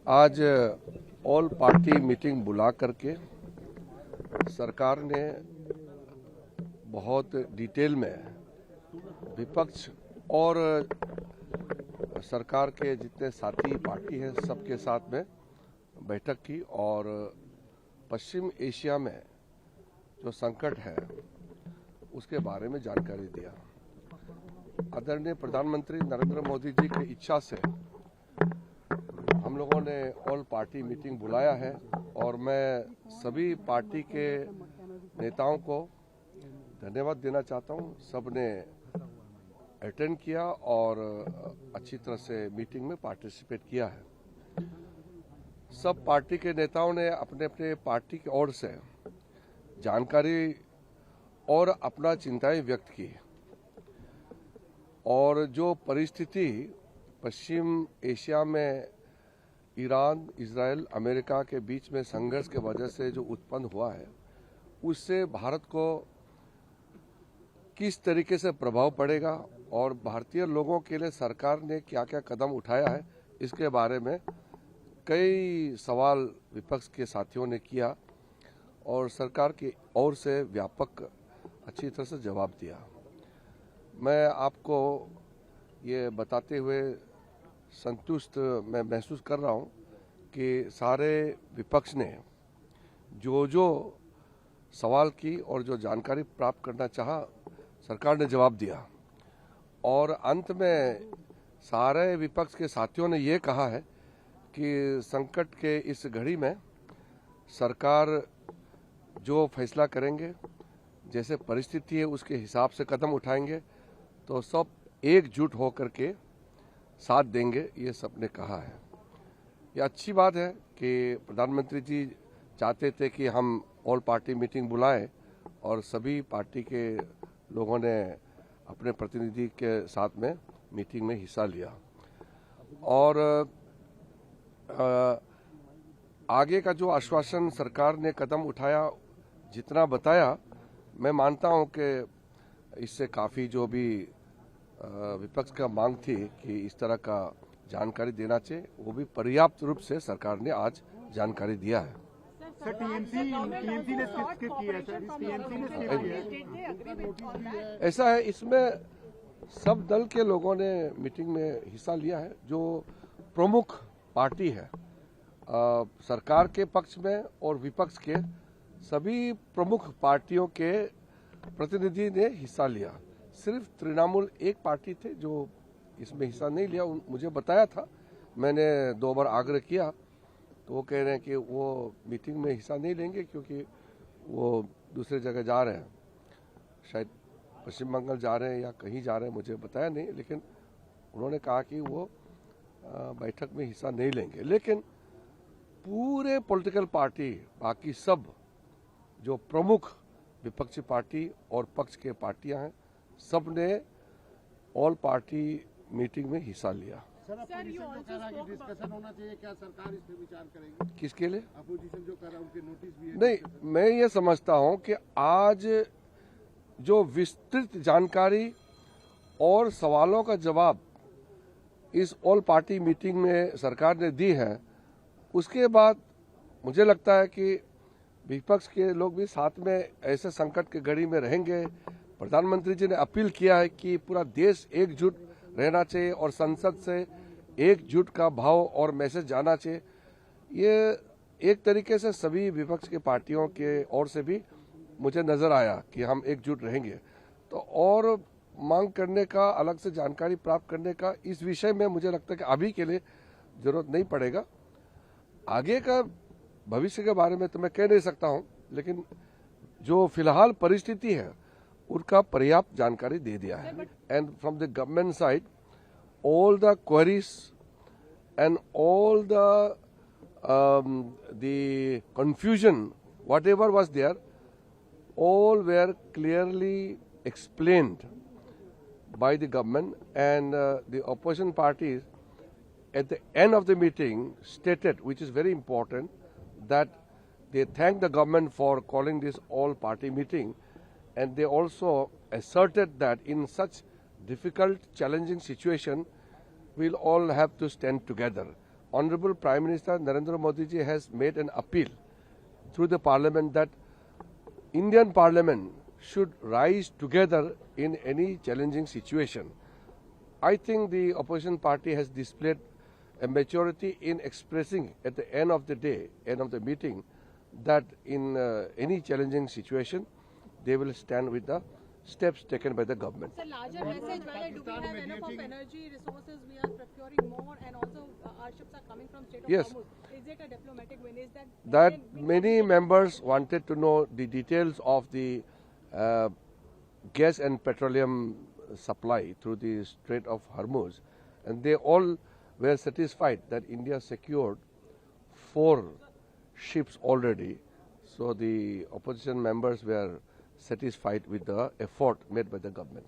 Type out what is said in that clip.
आज all party meeting बुला करके सरकार ने बहुत डिटेल में विपक्ष और सरकार के जितने साथी पार्टी हैं सबके साथ में बैठक की और पश्चिम एशिया में जो संकट है उसके बारे में जानकारी दिया। आदरणीय प्रधानमंत्री नरेंद्र मोदी जी की इच्छा से हम लोगों ने ऑल पार्टी मीटिंग बुलाया है और मैं सभी पार्टी के नेताओं को धन्यवाद देना चाहता हूं। सब ने अटेंड किया और अच्छी तरह से मीटिंग में पार्टिसिपेट किया है। सब पार्टी के नेताओं ने अपने अपने पार्टी की ओर से जानकारी और अपना चिंताएं व्यक्त की और जो परिस्थिति पश्चिम एशिया में ईरान, इजराइल, अमेरिका के बीच में संघर्ष के वजह से जो उत्पन्न हुआ है उससे भारत को किस तरीके से प्रभाव पड़ेगा और भारतीय लोगों के लिए सरकार ने क्या क्या कदम उठाया है इसके बारे में कई सवाल विपक्ष के साथियों ने किया और सरकार की ओर से व्यापक अच्छी तरह से जवाब दिया। मैं आपको ये बताते हुए संतुष्ट मैं महसूस कर रहा हूँ कि सारे विपक्ष ने जो सवाल की और जो जानकारी प्राप्त करना चाहा सरकार ने जवाब दिया और अंत में सारे विपक्ष के साथियों ने ये कहा है कि संकट के इस घड़ी में सरकार जो फैसला करेंगे, जैसे परिस्थिति है उसके हिसाब से कदम उठाएंगे तो सब एकजुट होकर के साथ देंगे, ये सबने कहा है। ये अच्छी बात है कि प्रधानमंत्री जी चाहते थे कि हम ऑल पार्टी मीटिंग बुलाएं और सभी पार्टी के लोगों ने अपने प्रतिनिधि के साथ में मीटिंग में हिस्सा लिया और आगे का जो आश्वासन सरकार ने कदम उठाया जितना बताया, मैं मानता हूं कि इससे काफ़ी जो भी विपक्ष का मांग थी कि इस तरह का जानकारी देना चाहिए वो भी पर्याप्त रूप से सरकार ने आज जानकारी दिया है। सर, टीएमसी ने स्किप किया सर, टीएमसी ने स्किप किया। ऐसा है, इसमें सब दल के लोगों ने मीटिंग में हिस्सा लिया है। जो प्रमुख पार्टी है सरकार के पक्ष में और विपक्ष के सभी प्रमुख पार्टियों के प्रतिनिधि ने हिस्सा लिया। सिर्फ तृणमूल एक पार्टी थे जो इसमें हिस्सा नहीं लिया। मुझे बताया था, मैंने 2 बार आग्रह किया तो वो कह रहे हैं कि वो मीटिंग में हिस्सा नहीं लेंगे क्योंकि वो दूसरे जगह जा रहे हैं, शायद पश्चिम बंगाल जा रहे हैं या कहीं जा रहे हैं, मुझे बताया नहीं, लेकिन उन्होंने कहा कि वो बैठक में हिस्सा नहीं लेंगे। लेकिन पूरे पॉलिटिकल पार्टी बाकी सब जो प्रमुख विपक्षी पार्टी और पक्ष के पार्टियां हैं सब ने ऑल पार्टी मीटिंग में हिस्सा लिया। सर, अपोजिशन जो कह रहा है कि डिस्कशन होना चाहिए, क्या सरकार इस पे विचार करेगी? किसके लिए? अपोजिशन जो कह रहा है उनके नोटिस भी है। नहीं, मैं ये समझता हूं कि आज जो विस्तृत जानकारी और सवालों का जवाब इस ऑल पार्टी मीटिंग में सरकार ने दी है, उसके बाद मुझे लगता है कि विपक्ष के लोग भी साथ में ऐसे संकट के घड़ी में रहेंगे। प्रधानमंत्री जी ने अपील किया है कि पूरा देश एकजुट रहना चाहिए और संसद से एकजुट का भाव और मैसेज जाना चाहिए। ये एक तरीके से सभी विपक्ष के पार्टियों के ओर से भी मुझे नजर आया कि हम एकजुट रहेंगे। तो और मांग करने का, अलग से जानकारी प्राप्त करने का इस विषय में मुझे लगता है कि अभी के लिए जरूरत नहीं पड़ेगा। आगे का भविष्य के बारे में तो मैं कह नहीं सकता हूं, लेकिन जो फिलहाल परिस्थिति है उनका पर्याप्त जानकारी दे दिया है। And from the government side all the queries and all the confusion whatever was there all were clearly explained by the government, and the opposition parties at the end of the meeting stated, which is very important, that they thanked the government for calling this all-party meeting, and they also asserted that in such difficult, challenging situation, we'll all have to stand together. Honorable Prime Minister Narendra Modi ji has made an appeal through the Parliament that Indian Parliament should rise together in any challenging situation. I think the opposition party has displayed a maturity in expressing at the end of the day, end of the meeting, that in any challenging situation, they will stand with the steps taken by the government. Sir, larger message, whether do we have enough of energy resources, we are procuring more, and also our ships are coming from Strait of Yes. Hormuz. Is it a diplomatic win? Is That many members wanted to know the details of the gas and petroleum supply through the Strait of Hormuz, and they all were satisfied that India secured 4 ships already. So the opposition members were satisfied with the effort made by the government.